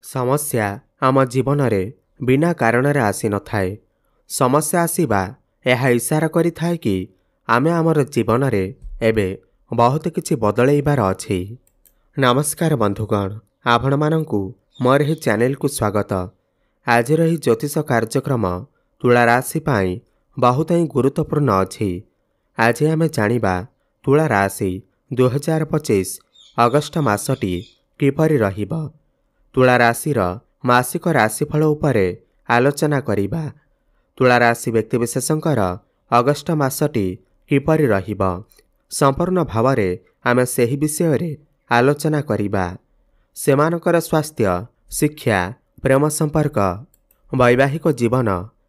ସମସ୍ୟା ଆମ ଜୀବନରେ ବିନା କାରଣରେ ଆସି ନଥାଏ। ସମସ୍ୟା ଆସିବା ଏହା ଇସାରା କରିଥାଏ କି ଆମେ ଆମର ଜୀବନରେ ଏବେ ବହୁତ କିଛି ବଦଳେଇବାର ଅଛି। ନମସ୍କାର ବନ୍ଧୁଗଣ, ଆପଣମାନଙ୍କୁ ମୋର ଏହି ଚ୍ୟାନେଲକୁ ସ୍ୱାଗତ। ଆଜିର ଏହି ଜ୍ୟୋତିଷ କାର୍ଯ୍ୟକ୍ରମ ତୁଳା ରାଶି ପାଇଁ ବହୁତ ହିଁ ଗୁରୁତ୍ୱପୂର୍ଣ୍ଣ ଅଛି। ଆଜି ଆମେ ଜାଣିବା ତୁଳା ରାଶି 2025 ଅଗଷ୍ଟ ମାସଟି କିପରି ରହିବ। ତୁଳା ରାଶିର ମାସିକ ରାଶିଫଳ ଉପରେ ଆଲୋଚନା କରିବା। ତୁଳା ରାଶି ବ୍ୟକ୍ତିବିଶେଷଙ୍କର ଅଗଷ୍ଟ ମାସଟି କିପରି ରହିବ, ସମ୍ପୂର୍ଣ୍ଣ ଭାବରେ ଆମେ ସେହି ବିଷୟରେ ଆଲୋଚନା କରିବା। ସେମାନଙ୍କର ସ୍ୱାସ୍ଥ୍ୟ, ଶିକ୍ଷା, ପ୍ରେମ ସମ୍ପର୍କ, ବୈବାହିକ ଜୀବନ,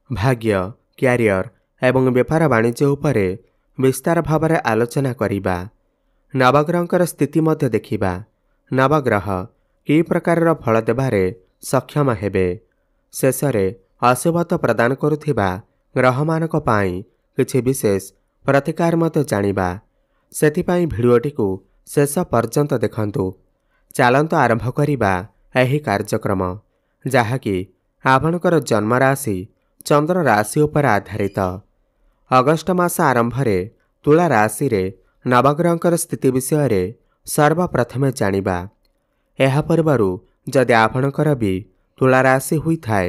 ଭାଗ୍ୟ, କ୍ୟାରିୟର ଏବଂ ବେପାର ବାଣିଜ୍ୟ ଉପରେ ବିସ୍ତାର ଭାବରେ ଆଲୋଚନା କରିବା। ନବଗ୍ରହଙ୍କର ସ୍ଥିତି ମଧ୍ୟ ଦେଖିବା। ନବଗ୍ରହ କି ପ୍ରକାରର ଫଳ ଦେବାରେ ସକ୍ଷମ ହେବେ। ଶେଷରେ ଅଶୁଭତ୍ୱ ପ୍ରଦାନ କରୁଥିବା ଗ୍ରହମାନଙ୍କ ପାଇଁ କିଛି ବିଶେଷ ପ୍ରତିକାର ମଧ୍ୟ ଜାଣିବା। ସେଥିପାଇଁ ଭିଡ଼ିଓଟିକୁ ଶେଷ ପର୍ଯ୍ୟନ୍ତ ଦେଖନ୍ତୁ। ଚାଲନ୍ତୁ ଆରମ୍ଭ କରିବା ଏହି କାର୍ଯ୍ୟକ୍ରମ, ଯାହାକି ଆପଣଙ୍କର ଜନ୍ମ ରାଶି ଚନ୍ଦ୍ର ରାଶି ଉପରେ ଆଧାରିତ। ଅଗଷ୍ଟ ମାସ ଆରମ୍ଭରେ ତୁଳା ରାଶିରେ ନବଗ୍ରହଙ୍କର ସ୍ଥିତି ବିଷୟରେ ସର୍ବପ୍ରଥମେ ଜାଣିବା। ଏହା ପୂର୍ବରୁ ଯଦି ଆପଣଙ୍କର ବି ତୁଳା ରାଶି ହୋଇଥାଏ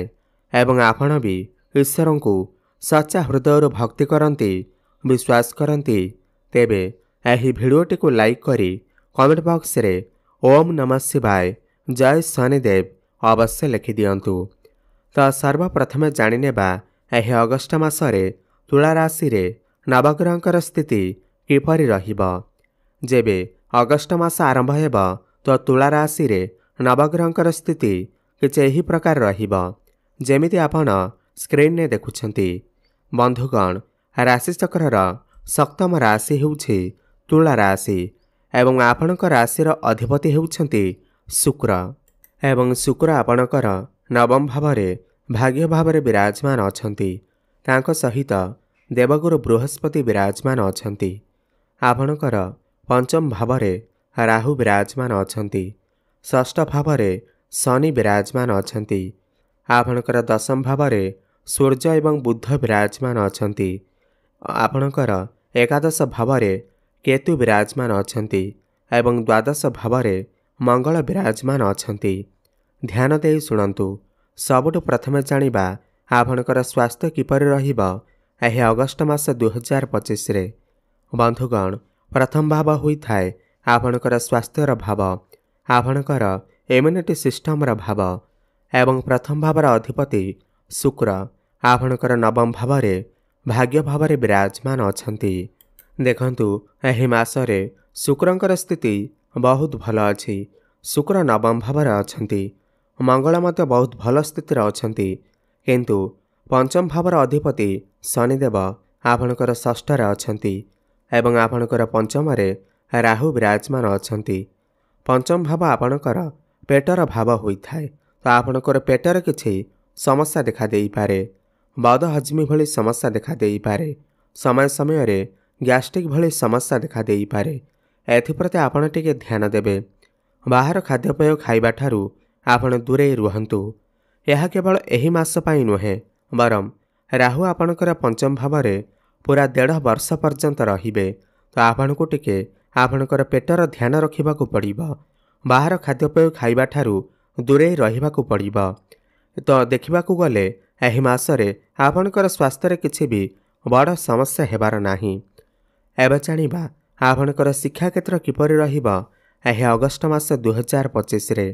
ଏବଂ ଆପଣ ବି ଈଶ୍ୱରଙ୍କୁ ସଚ୍ଚା ହୃଦୟରୁ ଭକ୍ତି କରନ୍ତି, ବିଶ୍ୱାସ କରନ୍ତି, ତେବେ ଏହି ଭିଡ଼ିଓଟିକୁ ଲାଇକ୍ କରି କମେଣ୍ଟ ବକ୍ସରେ ଓମ୍ ନମଃ ଶିବାୟ, ଜୟ ଶନିଦେବ ଅବଶ୍ୟ ଲେଖିଦିଅନ୍ତୁ। ତ ସର୍ବପ୍ରଥମେ ଜାଣିନେବା ଏହି ଅଗଷ୍ଟ ମାସରେ ତୁଳା ରାଶିରେ ନବଗ୍ରହଙ୍କର ସ୍ଥିତି କିପରି ରହିବ। ଯେବେ ଅଗଷ୍ଟ ମାସ ଆରମ୍ଭ ହେବ ତ ତୁଳା ରାଶିରେ ନବଗ୍ରହଙ୍କର ସ୍ଥିତି କିଛି ଏହି ପ୍ରକାର ରହିବ, ଯେମିତି ଆପଣ ସ୍କ୍ରିନରେ ଦେଖୁଛନ୍ତି। ବନ୍ଧୁଗଣ, ରାଶିଚକ୍ରର ସପ୍ତମ ରାଶି ହେଉଛି ତୁଳା ରାଶି ଏବଂ ଆପଣଙ୍କ ରାଶିର ଅଧିପତି ହେଉଛନ୍ତି ଶୁକ୍ର। ଏବଂ ଶୁକ୍ର ଆପଣଙ୍କର ନବମ ଭାବରେ ଭାଗ୍ୟ ଭାବରେ ବିରାଜମାନ ଅଛନ୍ତି। ତାଙ୍କ ସହିତ ଦେବଗୁରୁ ବୃହସ୍ପତି ବିରାଜମାନ ଅଛନ୍ତି। ଆପଣଙ୍କର ପଞ୍ଚମ ଭାବରେ ରାହୁ ବିରାଜମାନ ଅଛନ୍ତି। ଷଷ୍ଠ ଭାବରେ ଶନି ବିରାଜମାନ ଅଛନ୍ତି। ଆପଣଙ୍କର ଦଶମ ଭାବରେ ସୂର୍ଯ୍ୟ ଏବଂ ବୁଧ ବିରାଜମାନ ଅଛନ୍ତି। ଆପଣଙ୍କର ଏକାଦଶ ଭାବରେ କେତୁ ବିରାଜମାନ ଅଛନ୍ତି ଏବଂ ଦ୍ୱାଦଶ ଭାବରେ ମଙ୍ଗଳ ବିରାଜମାନ ଅଛନ୍ତି। ଧ୍ୟାନ ଦେଇ ଶୁଣନ୍ତୁ। ସବୁଠୁ ପ୍ରଥମେ ଜାଣିବା ଆପଣଙ୍କର ସ୍ୱାସ୍ଥ୍ୟ କିପରି ରହିବ ଏହି ଅଗଷ୍ଟ ମାସ 2025ରେ। ବନ୍ଧୁଗଣ, ପ୍ରଥମ ଭାବ ହୋଇଥାଏ ଆପଣଙ୍କର ସ୍ୱାସ୍ଥ୍ୟର ଭାବ, ଆପଣଙ୍କର ଇମ୍ୟୁନିଟି ସିଷ୍ଟମର ଭାବ ଏବଂ ପ୍ରଥମ ଭାବର ଅଧିପତି ଶୁକ୍ର ଆପଣଙ୍କର ନବମ ଭାବରେ ଭାଗ୍ୟ ଭାବରେ ବିରାଜମାନ ଅଛନ୍ତି। ଦେଖନ୍ତୁ, ଏହି ମାସରେ ଶୁକ୍ରଙ୍କର ସ୍ଥିତି ବହୁତ ଭଲ ଅଛି। ଶୁକ୍ର ନବମ ଭାବରେ ଅଛନ୍ତି। ମଙ୍ଗଳ ମଧ୍ୟ ବହୁତ ଭଲ ସ୍ଥିତିରେ ଅଛନ୍ତି। କିନ୍ତୁ ପଞ୍ଚମ ଭାବର ଅଧିପତି ଶନିଦେବ ଆପଣଙ୍କର ଷଷ୍ଠରେ ଅଛନ୍ତି ଏବଂ ଆପଣଙ୍କର ପଞ୍ଚମରେ ରାହୁ ବିରାଜମାନ ଅଛନ୍ତି। ପଞ୍ଚମ ଭାବ ଆପଣଙ୍କର ପେଟର ଭାବ ହୋଇଥାଏ, ତ ଆପଣଙ୍କର ପେଟରେ କିଛି ସମସ୍ୟା ଦେଖା ଦେଇପାରେ। ବଦ ହଜମି ଭଳି ସମସ୍ୟା ଦେଖା ଦେଇପାରେ। ସମୟ ସମୟରେ ଗ୍ୟାଷ୍ଟ୍ରିକ୍ ଭଳି ସମସ୍ୟା ଦେଖା ଦେଇପାରେ। ଏଥିପ୍ରତି ଆପଣ ଟିକେ ଧ୍ୟାନ ଦେବେ। ବାହାର ଖାଦ୍ୟପେୟ ଖାଇବା ଠାରୁ ଆପଣ ଦୂରେଇ ରୁହନ୍ତୁ। ଏହା କେବଳ ଏହି ମାସ ପାଇଁ ନୁହେଁ, ବରଂ ରାହୁ ଆପଣଙ୍କର ପଞ୍ଚମ ଭାବରେ ପୁରା 1.5 ବର୍ଷ ପର୍ଯ୍ୟନ୍ତ ରହିବେ। ତ ଆପଣଙ୍କୁ ଟିକେ ଆପଣଙ୍କର ପେଟର ଧ୍ୟାନ ରଖିବାକୁ ପଡ଼ିବ। ବାହାର ଖାଦ୍ୟପେୟ ଖାଇବା ଠାରୁ ଦୂରେଇ ରହିବାକୁ ପଡ଼ିବ। ତ ଦେଖିବାକୁ ଗଲେ ଏହି ମାସରେ ଆପଣଙ୍କର ସ୍ୱାସ୍ଥ୍ୟରେ କିଛି ବି ବଡ଼ ସମସ୍ୟା ହେବାର ନାହିଁ। ଏବେ ଜାଣିବା ଆପଣଙ୍କର ଶିକ୍ଷାକ୍ଷେତ୍ର କିପରି ରହିବ ଏହି ଅଗଷ୍ଟ ମାସ 2025ରେ।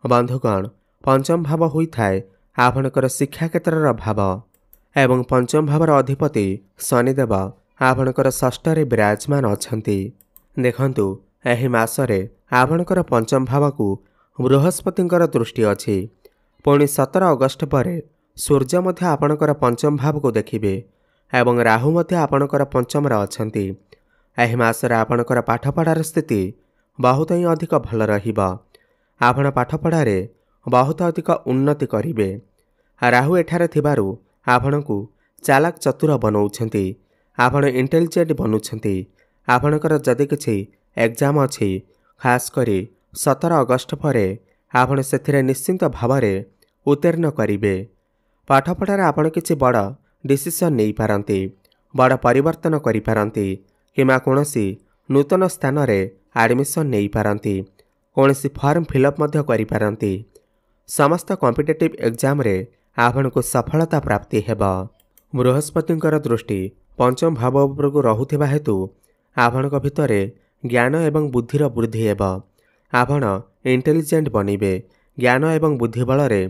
ବନ୍ଧୁଗଣ, ପଞ୍ଚମ ଭାବ ହୋଇଥାଏ ଆପଣଙ୍କର ଶିକ୍ଷାକ୍ଷେତ୍ରର ଭାବ ଏବଂ ପଞ୍ଚମ ଭାବର ଅଧିପତି ଶନିଦେବ ଆପଣଙ୍କର ଷଷ୍ଠରେ ବିରାଜମାନ ଅଛନ୍ତି। ଦେଖନ୍ତୁ, ଏହି ମାସରେ ଆପଣଙ୍କର ପଞ୍ଚମ ଭାବକୁ ବୃହସ୍ପତିଙ୍କର ଦୃଷ୍ଟି ଅଛି। ପୁଣି 17 ଅଗଷ୍ଟ ପରେ ସୂର୍ଯ୍ୟ ମଧ୍ୟ ଆପଣଙ୍କର ପଞ୍ଚମ ଭାବକୁ ଦେଖିବେ ଏବଂ ରାହୁ ମଧ୍ୟ ଆପଣଙ୍କର ପଞ୍ଚମରେ ଅଛନ୍ତି। ଏହି ମାସରେ ଆପଣଙ୍କର ପାଠପଢ଼ାର ସ୍ଥିତି ବହୁତ ହିଁ ଅଧିକ ଭଲ ରହିବ। ଆପଣ ପାଠପଢ଼ାରେ ବହୁତ ଅଧିକ ଉନ୍ନତି କରିବେ। ରାହୁ ଏଠାରେ ଥିବାରୁ ଆପଣଙ୍କୁ ଚାଲାକ ଚତୁର ବନାଉଛନ୍ତି। ଆପଣ ଇଣ୍ଟେଲିଜେଣ୍ଟ ବନୁଛନ୍ତି। ଆପଣଙ୍କର ଯଦି କିଛି ଏକ୍ଜାମ୍ ଅଛି, ଖାସ୍ କରି 17 ଅଗଷ୍ଟ ପରେ ଆପଣ ସେଥିରେ ନିଶ୍ଚିନ୍ତ ଭାବରେ ଉତ୍ତୀର୍ଣ୍ଣ କରିବେ। ପାଠପଢ଼ାରେ ଆପଣ କିଛି ବଡ଼ ଡିସିସନ୍ ନେଇପାରନ୍ତି, ବଡ଼ ପରିବର୍ତ୍ତନ କରିପାରନ୍ତି କିମ୍ବା କୌଣସି ନୂତନ ସ୍ଥାନରେ ଆଡ଼ମିସନ୍ ନେଇପାରନ୍ତି, କୌଣସି ଫର୍ମ ଫିଲ୍ଅପ୍ ମଧ୍ୟ କରିପାରନ୍ତି। ସମସ୍ତ କମ୍ପିଟେଟିଭ୍ ଏକ୍ଜାମରେ ଆପଣଙ୍କୁ ସଫଳତା ପ୍ରାପ୍ତି ହେବ। ବୃହସ୍ପତିଙ୍କର ଦୃଷ୍ଟି ପଞ୍ଚମ ଭାବ ଉପରକୁ ରହୁଥିବା ହେତୁ ଆପଣଙ୍କ ଭିତରେ ଜ୍ଞାନ ଏବଂ ବୁଦ୍ଧିର ବୃଦ୍ଧି ହେବ। ଆପଣ ଇଣ୍ଟେଲିଜେଣ୍ଟ ବନିବେ। ଜ୍ଞାନ ଏବଂ ବୁଦ୍ଧି ବଳରେ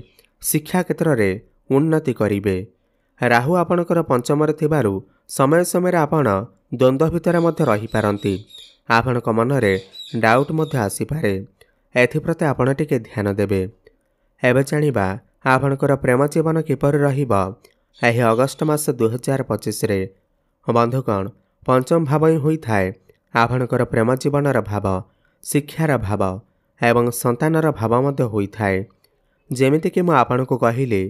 ଶିକ୍ଷା କ୍ଷେତ୍ରରେ ଉନ୍ନତି କରିବେ। ରାହୁ ଆପଣଙ୍କର ପଞ୍ଚମରେ ଥିବାରୁ ସମୟ ସମୟରେ ଆପଣ ଦ୍ୱନ୍ଦ୍ୱ ଭିତରେ ମଧ୍ୟ ରହିପାରନ୍ତି। ଆପଣଙ୍କ ମନରେ ଡାଉଟ୍ ମଧ୍ୟ ଆସିପାରେ। ଏଥିପ୍ରତି ଆପଣ ଟିକେ ଧ୍ୟାନ ଦେବେ। ଏବେ ଜାଣିବା ଆପଣଙ୍କର ପ୍ରେମ ଜୀବନ କିପରି ରହିବ ଏହି ଅଗଷ୍ଟ ମାସ 2025ରେ। ବନ୍ଧୁଗଣ, ପଞ୍ଚମ ଭାବ ହିଁ ହୋଇଥାଏ ଆପଣଙ୍କର ପ୍ରେମ ଜୀବନର ଭାବ, ଶିକ୍ଷାର ଭାବ ଏବଂ ସନ୍ତାନର ଭାବ ମଧ୍ୟ ହୋଇଥାଏ। ଯେମିତିକି ମୁଁ ଆପଣଙ୍କୁ କହିଲି,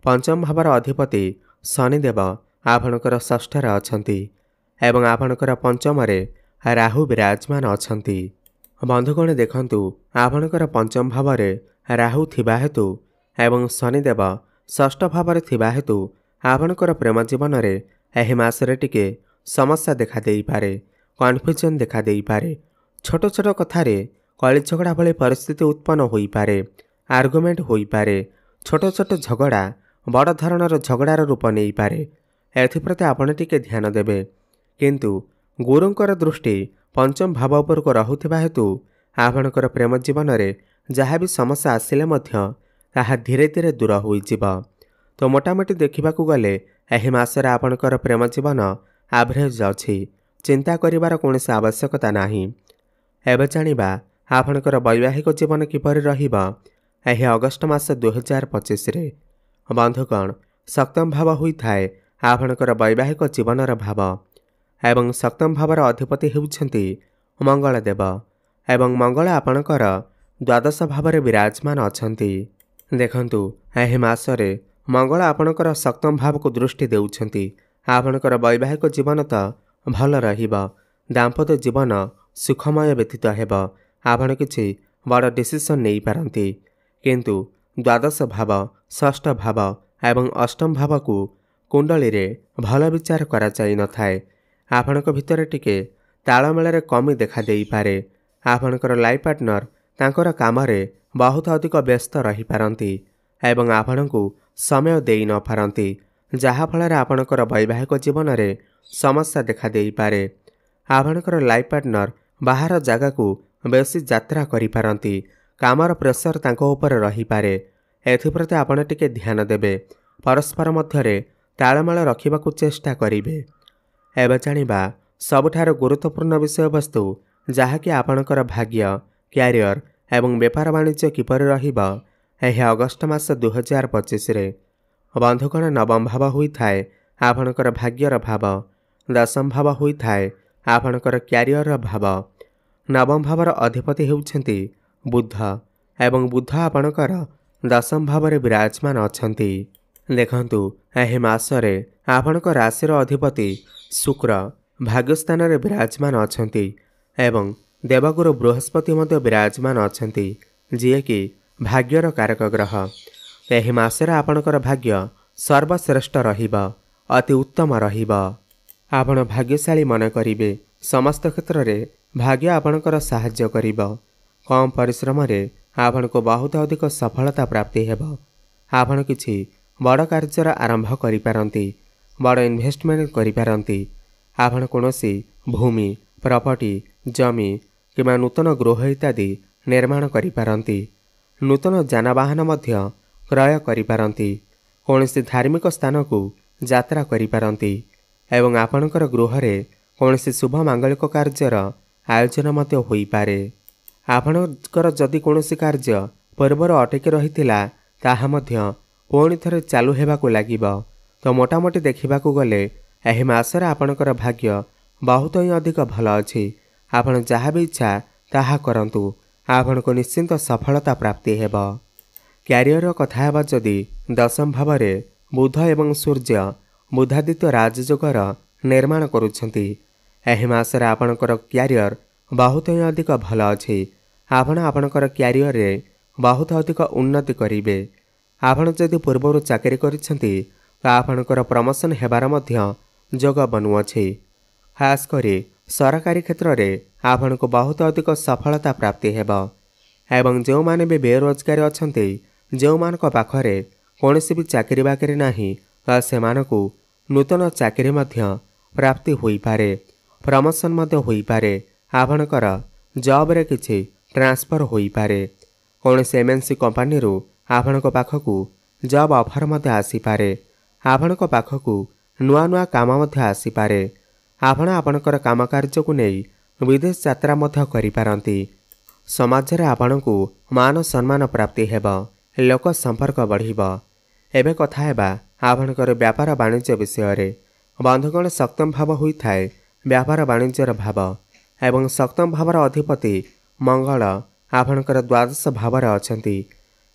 ପଞ୍ଚମ ଭାବର ଅଧିପତି ଶନିଦେବ ଆପଣଙ୍କର ଷଷ୍ଠରେ ଅଛନ୍ତି ଏବଂ ଆପଣଙ୍କର ପଞ୍ଚମରେ ରାହୁ ବିରାଜମାନ ଅଛନ୍ତି। ବନ୍ଧୁଗଣ ଦେଖନ୍ତୁ, ଆପଣଙ୍କର ପଞ୍ଚମ ଭାବରେ ରାହୁ ଥିବା ହେତୁ ଏବଂ ଶନିଦେବ ଷଷ୍ଠ ଭାବରେ ଥିବା ହେତୁ ଆପଣଙ୍କର ପ୍ରେମ ଜୀବନରେ ଏହି ମାସରେ ଟିକେ ସମସ୍ୟା ଦେଖାଦେଇପାରେ, କନଫ୍ୟୁଜନ୍ ଦେଖାଦେଇପାରେ। ଛୋଟ ଛୋଟ କଥାରେ କଳି ଝଗଡ଼ା ଭଳି ପରିସ୍ଥିତି ଉତ୍ପନ୍ନ ହୋଇପାରେ, ଆର୍ଗୁମେଣ୍ଟ ହୋଇପାରେ। ଛୋଟ ଛୋଟ ଝଗଡ଼ା ବଡ଼ ଧରଣର ଝଗଡ଼ାର ରୂପ ନେଇପାରେ। ଏଥିପ୍ରତି ଆପଣ ଟିକେ ଧ୍ୟାନ ଦେବେ। କିନ୍ତୁ ଗୁରୁଙ୍କର ଦୃଷ୍ଟି ପଞ୍ଚମ ଭାବ ଉପରକୁ ରହୁଥିବା ହେତୁ ଆପଣଙ୍କର ପ୍ରେମ ଜୀବନରେ ଯାହା ବି ସମସ୍ୟା ଆସିଲେ ମଧ୍ୟ ତାହା ଧୀରେ ଧୀରେ ଦୂର ହୋଇଯିବ। ତ ମୋଟାମୋଟି ଦେଖିବାକୁ ଗଲେ ଏହି ମାସରେ ଆପଣଙ୍କର ପ୍ରେମ ଜୀବନ ଆଭରେଜ୍ ଅଛି। ଚିନ୍ତା କରିବାର କୌଣସି ଆବଶ୍ୟକତା ନାହିଁ। ଏବେ ଜାଣିବା ଆପଣଙ୍କର ବୈବାହିକ ଜୀବନ କିପରି ରହିବ ଏହି ଅଗଷ୍ଟ ମାସ 2025ରେ। ବନ୍ଧୁଗଣ, ସପ୍ତମ ଭାବ ହୋଇଥାଏ ଆପଣଙ୍କର ବୈବାହିକ ଜୀବନର ଭାବ ଏବଂ ସପ୍ତମ ଭାବର ଅଧିପତି ହେଉଛନ୍ତି ମଙ୍ଗଳ ଦେବ ଏବଂ ମଙ୍ଗଳ ଆପଣଙ୍କର ଦ୍ୱାଦଶ ଭାବରେ ବିରାଜମାନ ଅଛନ୍ତି। ଦେଖନ୍ତୁ, ଏହି ମାସରେ ମଙ୍ଗଳ ଆପଣଙ୍କର ସପ୍ତମ ଭାବକୁ ଦୃଷ୍ଟି ଦେଉଛନ୍ତି। ଆପଣଙ୍କର ବୈବାହିକ ଜୀବନ ତ ଭଲ ରହିବ। ଦାମ୍ପତ୍ୟ ଜୀବନ ସୁଖମୟ ବ୍ୟତୀତ ହେବ। ଆପଣ କିଛି ବଡ଼ ଡିସିସନ୍ ନେଇପାରନ୍ତି। କିନ୍ତୁ ଦ୍ୱାଦଶ ଭାବ, ଷଷ୍ଠ ଭାବ ଏବଂ ଅଷ୍ଟମ ଭାବକୁ କୁଣ୍ଡଳୀରେ ଭଲ ବିଚାର କରାଯାଇନଥାଏ। ଆପଣଙ୍କ ଭିତରେ ଟିକେ ତାଳମେଳରେ କମି ଦେଖାଦେଇପାରେ। ଆପଣଙ୍କର ଲାଇଫ୍ ପାର୍ଟନର ତାଙ୍କର କାମରେ ବହୁତ ଅଧିକ ବ୍ୟସ୍ତ ରହିପାରନ୍ତି ଏବଂ ଆପଣଙ୍କୁ ସମୟ ଦେଇ ନପାରନ୍ତି, ଯାହାଫଳରେ ଆପଣଙ୍କର ବୈବାହିକ ଜୀବନରେ ସମସ୍ୟା ଦେଖାଦେଇପାରେ। ଆପଣଙ୍କର ଲାଇଫ୍ ପାର୍ଟନର ବାହାର ଜାଗାକୁ ବେଶୀ ଯାତ୍ରା କରିପାରନ୍ତି। କାମର ପ୍ରେସର ତାଙ୍କ ଉପରେ ରହିପାରେ। ଏଥିପ୍ରତି ଆପଣ ଟିକେ ଧ୍ୟାନ ଦେବେ। ପରସ୍ପର ମଧ୍ୟରେ ତାଳମେଳ ରଖିବାକୁ ଚେଷ୍ଟା କରିବେ। ଏବେ ଜାଣିବା ସବୁଠାରୁ ଗୁରୁତ୍ୱପୂର୍ଣ୍ଣ ବିଷୟବସ୍ତୁ, ଯାହାକି ଆପଣଙ୍କର ଭାଗ୍ୟ, କ୍ୟାରିୟର ଏବଂ ବେପାର ବାଣିଜ୍ୟ କିପରି ରହିବ ଏହି ଅଗଷ୍ଟ ମାସ 2025ରେ। ବନ୍ଧୁଗଣ, ନବମ ଭାବ ହୋଇଥାଏ ଆପଣଙ୍କର ଭାଗ୍ୟର ଭାବ, ଦଶମ ଭାବ ହୋଇଥାଏ ଆପଣଙ୍କର କ୍ୟାରିୟରର ଭାବ। ନବମ ଭାବର ଅଧିପତି ହେଉଛନ୍ତି ବୁଧ ଏବଂ ବୁଧ ଆପଣଙ୍କର ଦଶମ ଭାବରେ ବିରାଜମାନ ଅଛନ୍ତି। ଦେଖନ୍ତୁ, ଏହି ମାସରେ ଆପଣଙ୍କ ରାଶିର ଅଧିପତି ଶୁକ୍ର ଭାଗ୍ୟସ୍ଥାନରେ ବିରାଜମାନ ଅଛନ୍ତି ଏବଂ ଦେବଗୁରୁ ବୃହସ୍ପତି ମଧ୍ୟ ବିରାଜମାନ ଅଛନ୍ତି, ଯିଏକି ଭାଗ୍ୟର କାରକ ଗ୍ରହ। ଏହି ମାସରେ ଆପଣଙ୍କର ଭାଗ୍ୟ ସର୍ବଶ୍ରେଷ୍ଠ ରହିବ, ଅତି ଉତ୍ତମ ରହିବ। ଆପଣ ଭାଗ୍ୟଶାଳୀ ମନେ କରିବେ। ସମସ୍ତ କ୍ଷେତ୍ରରେ ଭାଗ୍ୟ ଆପଣଙ୍କର ସାହାଯ୍ୟ କରିବ। କମ୍ ପରିଶ୍ରମରେ ଆପଣଙ୍କୁ ବହୁତ ଅଧିକ ସଫଳତା ପ୍ରାପ୍ତି ହେବ। ଆପଣ କିଛି ବଡ଼ କାର୍ଯ୍ୟର ଆରମ୍ଭ କରିପାରନ୍ତି, ବଡ଼ ଇନଭେଷ୍ଟମେଣ୍ଟ କରିପାରନ୍ତି। ଆପଣ କୌଣସି ଭୂମି, ପ୍ରପର୍ଟି, ଜମି କିମ୍ବା ନୂତନ ଗୃହ ଇତ୍ୟାଦି ନିର୍ମାଣ କରିପାରନ୍ତି। ନୂତନ ଯାନବାହନ ମଧ୍ୟ କ୍ରୟ କରିପାରନ୍ତି। କୌଣସି ଧାର୍ମିକ ସ୍ଥାନକୁ ଯାତ୍ରା କରିପାରନ୍ତି ଏବଂ ଆପଣଙ୍କର ଗୃହରେ କୌଣସି ଶୁଭ ମାଙ୍ଗଳିକ କାର୍ଯ୍ୟର ଆୟୋଜନ ମଧ୍ୟ ହୋଇପାରେ। ଆପଣଙ୍କର ଯଦି କୌଣସି କାର୍ଯ୍ୟ ପୂର୍ବରୁ ଅଟକି ରହିଥିଲା, ତାହା ମଧ୍ୟ ପୁଣି ଥରେ ଚାଲୁ ହେବାକୁ ଲାଗିବ। ତ ମୋଟାମୋଟି ଦେଖିବାକୁ ଗଲେ ଏହି ମାସରେ ଆପଣଙ୍କର ଭାଗ୍ୟ ବହୁତ ହିଁ ଅଧିକ ଭଲ ଅଛି। ଆପଣ ଯାହା ବି ଇଚ୍ଛା ତାହା କରନ୍ତୁ, ଆପଣଙ୍କୁ ନିଶ୍ଚିନ୍ତ ସଫଳତା ପ୍ରାପ୍ତି ହେବ। କ୍ୟାରିୟର କଥା ହେବା ଯଦି, ଦଶମ ଭାବରେ ବୁଧ ଏବଂ ସୂର୍ଯ୍ୟ ବୁଧାଦିତ୍ୟ ରାଜଯୋଗର ନିର୍ମାଣ କରୁଛନ୍ତି। ଏହି ମାସରେ ଆପଣଙ୍କର କ୍ୟାରିୟର ବହୁତ ହିଁ ଅଧିକ ଭଲ ଅଛି। ଆପଣ ଆପଣଙ୍କର କ୍ୟାରିୟରରେ बहुत अधिक उन्नति करेंगे। आपण जदि पूर्वर चाकरी करिसेंती तो आपणकर प्रमोशन हेबार मध्य जोग बनुअछि। खास करी सरकारी क्षेत्र में आपण को बहुत अधिक सफलता प्राप्ति हेबा। एवं जो माने भी बेरोजगार अछंती, जो मानक पाखरे कोनोसी भी चाकरी बाकरी नाही, से मानकु नूतन चाकरी मध्य प्राप्ति होई पारे, प्रमोशन मध्य होई पारे, आपणकर जॉब रे किछि ट्रांसफर होई पारे। कोनोसी एमएनसी कंपनी रू आपणक पाखकु जॉब ऑफर मध्य आसी पारे, आपणक पाखकु नुआ नुआ काम मध्य आसी पारे। आपण आपणकर काम कार्य को नहीं विदेश यात्रा मध्य करि पारंती। समाज रे आपणकु मान सम्मान प्राप्ति हेबा, लोक संपर्क बढ़िबा। एबे कथा हेबा आपणकर व्यापार वाणिज्य विषय रे। बंधुगण सप्तम भाव होई थाए व्यापार वाणिज्यर भाव एवं सप्तम भावर अधिपति मंगल आपणकर द्वादश भाव रे अछंती।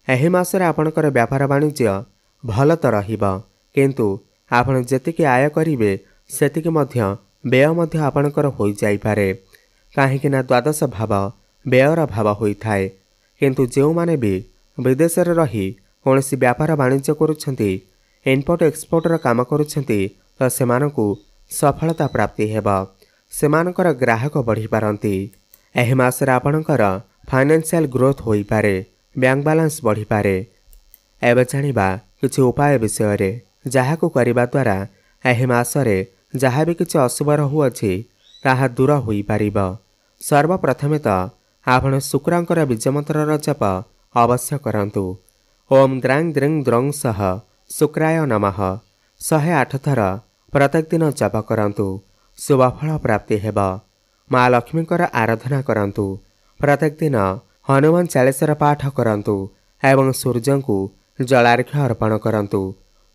एही मासरे आपणकर व्यापार वाणिज्य भल तो रहिबा, किंतु आपण जेतिकी आय करिवे सेतिकी मध्य व्यय मध्य आपणकर होई जाई पारे। काहेकि ना द्वादश भाव व्ययर भाव होई थाए। किंतु जो माने भी विदेश रे रही कोनोसी व्यापार वाणिज्य करुछंती, इम्पोर्ट एक्सपोर्टर काम करुछंती, तो सेमानकु सफलता प्राप्ति हेबा, सेमानकर ग्राहक बढ़ी पारंती। एही मासरे आपणकर फाइनेंशियल ग्रोथ होई पारे, बैंक बैलेंस बढ़ी पारे। एबे जानिबा किछि उपाय विषय रे जाहाकु करिबा द्वारा एही मासरे जहाँ भी किछि अशुभ रहुअछि ताहा दूर होई पारिबा। सर्वप्रथमे तो आपण शुक्रांकर बीजमंत्र जप अवश्य करंतु। ओम द्रांग द्रिंग द्रंग सह शुक्राय नमः 108 थर प्रत्येक दिन जप करंतु, शुभ फल प्राप्ति हेबा। माँ लक्ष्मीकर आराधना करंतु, प्रत्येक दिन हनुमान चालीसार पाठ करंतु एवं सूर्य को जलार्घ्य अर्पण करंतु।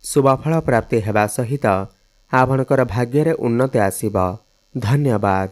शुभ फल प्राप्ति हेबा सहित आपणकर भाग्य रे उन्नति आसीबा। धन्यवाद।